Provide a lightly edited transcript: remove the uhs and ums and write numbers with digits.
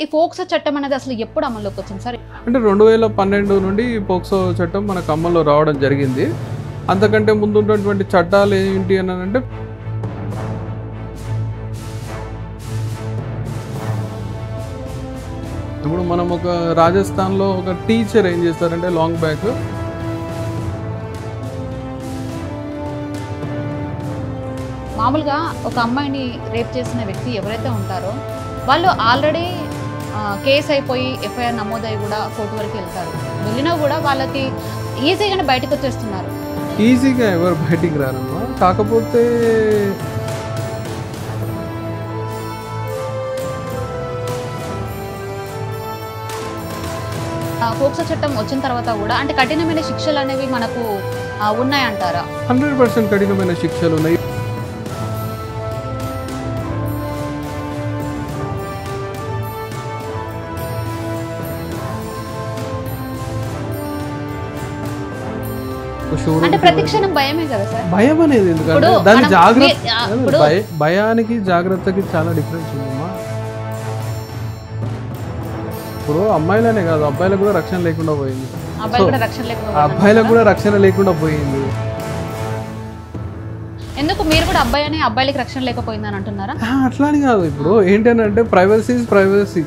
ఈ పోక్సో చట్టం అనేది అసలు ఎప్పుడు అమల్లోకి వచ్చింది సార్? అంటే 2012 నుండి పోక్సో చట్టం మనకు అమల్లో రావడం జరిగింది. అంతకంటే ముందు ఉన్నటువంటి చట్టాలు ఏంటి అని అంటే ఇప్పుడు మనం ఒక రాజస్థాన్లో ఒక టీచర్ ఏం చేస్తారంటే లాంగ్ బ్యాక్ మామూలుగా ఒక అమ్మాయిని రేప్ చేసిన వ్యక్తి ఎవరైతే ఉంటారో వాళ్ళు ఆల్రెడీ కేసు అయిపోయి ఎఫ్ఐఆర్ నమోదై కూడా కోర్టు వరకు వెళ్తారు. వెళ్ళినా కూడా వాళ్ళకి ఈజీగానే బయటకు వచ్చేస్తున్నారు. ఈజీగా ఎవరు బయటికి రారమ్మా. కాకపోతే పోక్సో చట్టం వచ్చిన తర్వాత కూడా అంటే కఠినమైన శిక్షలు అనేవి మనకు ఉన్నాయంటారా? 100% కఠినమైన శిక్షలు ఉన్నాయి. అంటే ప్రతి క్షణం భయమే కదా సార్? భయం అనేది ఎందుకంటే దాని జాగ్రత్త, భయానికి జాగ్రత్తకి చాలా డిఫరెన్స్ ఉందమ్మా. ఇప్పుడు అమ్మాయిలనే కాదు అబ్బాయిలకు కూడా రక్షణ లేకుండా పోయింది. అబ్బాయిలకు కూడా రక్షణ లేకుండా పోయింది. ఎందుకు మీరు కూడా అబ్బాయి అని అబ్బాయిలకి రక్షణ లేకపోయిందని అంటున్నారా? అట్లా అని కాదు. ఇప్పుడు ఏంటంటే ప్రైవసీ ఇస్ ప్రైవసీ.